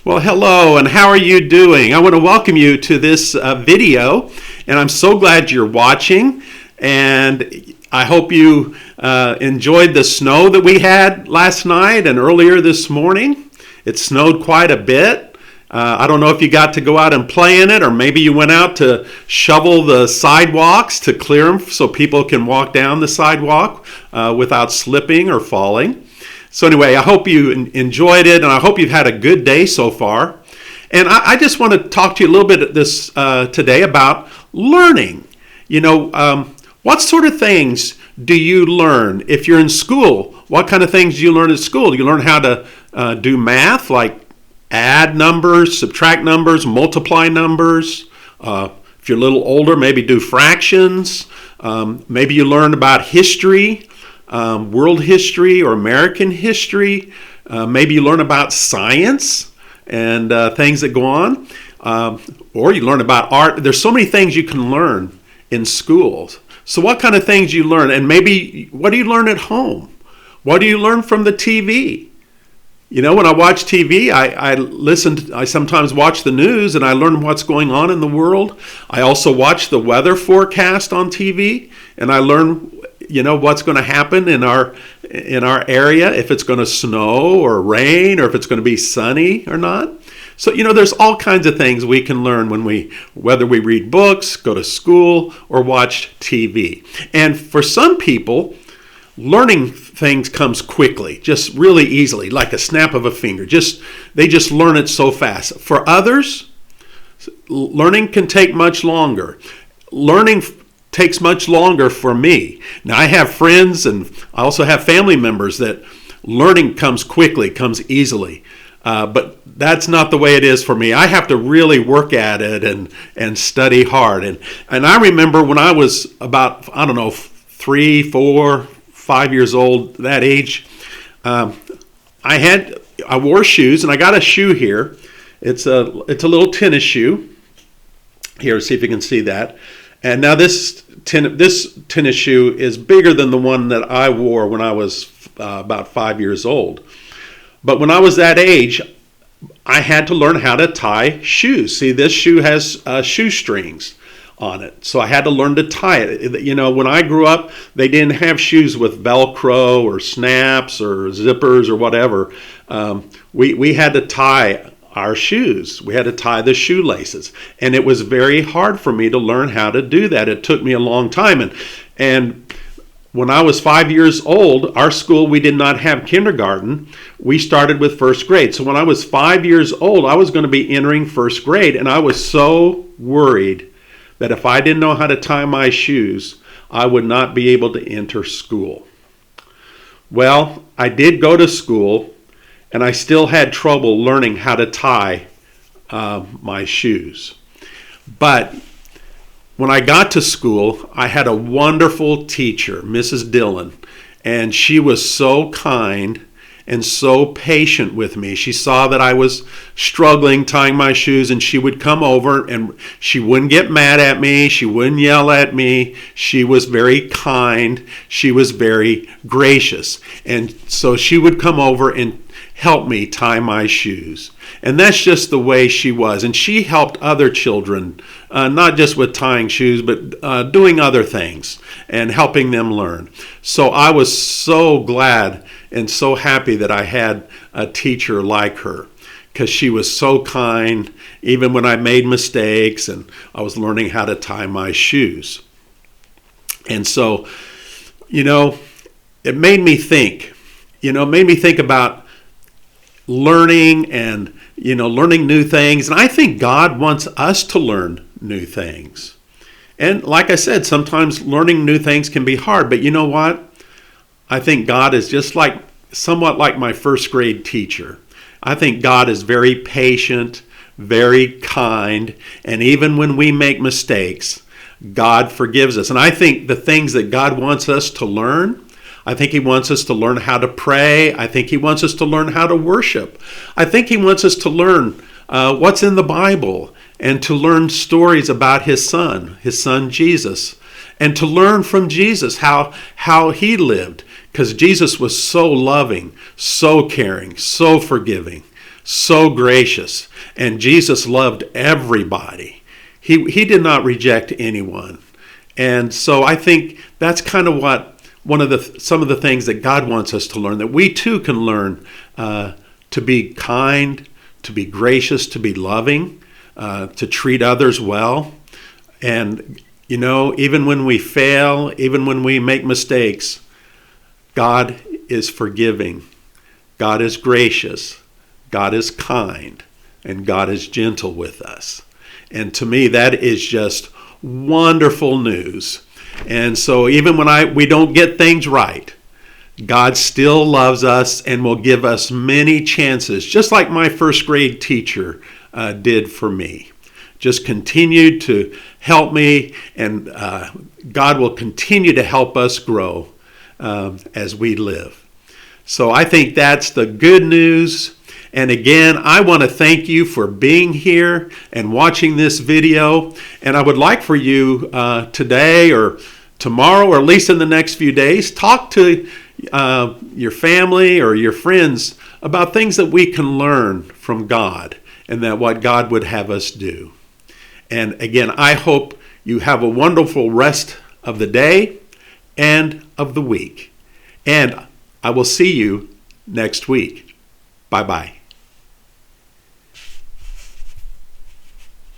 Well, hello, and how are you doing? I want to welcome you to this video, and I'm so glad you're watching. And I hope you enjoyed the snow that we had last night and earlier this morning. It snowed quite a bit. I don't know if you got to go out and play in it, or maybe you went out to shovel the sidewalks to clear them so people can walk down the sidewalk without slipping or falling. So anyway, I hope you enjoyed it, and I hope you've had a good day so far. And I just want to talk to you a little bit today about learning. What sort of things do you learn if you're in school? What kind of things do you learn at school? Do you learn how to do math, like add numbers, subtract numbers, multiply numbers? If you're a little older, maybe do fractions. Maybe you learn about history. World history or American history. Maybe you learn about science and things that go on. Or you learn about art. There's so many things you can learn in schools. So what kind of things you learn? And maybe what do you learn at home? What do you learn from the TV? When I watch TV, I sometimes watch the news and I learn what's going on in the world. I also watch the weather forecast on TV and I learn what's going to happen in our area, if it's going to snow or rain or if it's going to be sunny or not. So, there's all kinds of things we can learn whether we read books, go to school, or watch TV. And for some people, learning things comes quickly, just really easily, like a snap of a finger. They just learn it so fast. For others, learning can take much longer. Learning takes much longer for me. Now, I have friends and I also have family members that learning comes quickly, comes easily. But that's not the way it is for me. I have to really work at it and study hard. And I remember when I was about, 3, 4, 5 years old, that age, I wore shoes, and I got a shoe here. It's a little tennis shoe. Here, see if you can see that. And now this tennis shoe is bigger than the one that I wore when I was about 5 years old. But when I was that age, I had to learn how to tie shoes. See, this shoe has shoestrings on it. So I had to learn to tie it. When I grew up, they didn't have shoes with Velcro or snaps or zippers or whatever. We had to tie our shoes. We had to tie the shoelaces. And it was very hard for me to learn how to do that. It took me a long time. And when I was 5 years old, our school, we did not have kindergarten. We started with first grade. So when I was 5 years old, I was going to be entering first grade. And I was so worried that if I didn't know how to tie my shoes, I would not be able to enter school. Well, I did go to school, and I still had trouble learning how to tie my shoes. But when I got to school, I had a wonderful teacher, Mrs. Dillon, and she was so kind and so patient with me. She saw that I was struggling tying my shoes, and she would come over and she wouldn't get mad at me. She wouldn't yell at me. She was very kind. She was very gracious. And so she would come over and help me tie my shoes. And that's just the way she was. And she helped other children, not just with tying shoes, but doing other things and helping them learn. So I was so glad and so happy that I had a teacher like her, because she was so kind, even when I made mistakes and I was learning how to tie my shoes. And so, it made me think, about learning and, learning new things. And I think God wants us to learn new things. And like I said, sometimes learning new things can be hard, but you know what? I think God is just somewhat like my first grade teacher. I think God is very patient, very kind, and even when we make mistakes, God forgives us. And I think the things that God wants us to learn, I think He wants us to learn how to pray. I think He wants us to learn how to worship. I think He wants us to learn what's in the Bible and to learn stories about His Son Jesus, and to learn from Jesus how He lived, because Jesus was so loving, so caring, so forgiving, so gracious. And Jesus loved everybody. He did not reject anyone. And so I think that's kind of what some of the things that God wants us to learn, that we too can learn to be kind, to be gracious, to be loving, to treat others well. And, even when we fail, even when we make mistakes, God is forgiving. God is gracious. God is kind. And God is gentle with us. And to me, that is just wonderful news. And so even when we don't get things right, God still loves us and will give us many chances, just like my first grade teacher did for me. Just continued to help me, and God will continue to help us grow as we live. So I think that's the good news. And again, I want to thank you for being here and watching this video. And I would like for you today or tomorrow, or at least in the next few days, talk to your family or your friends about things that we can learn from God and that what God would have us do. And again, I hope you have a wonderful rest of the day and of the week. And I will see you next week. Bye-bye.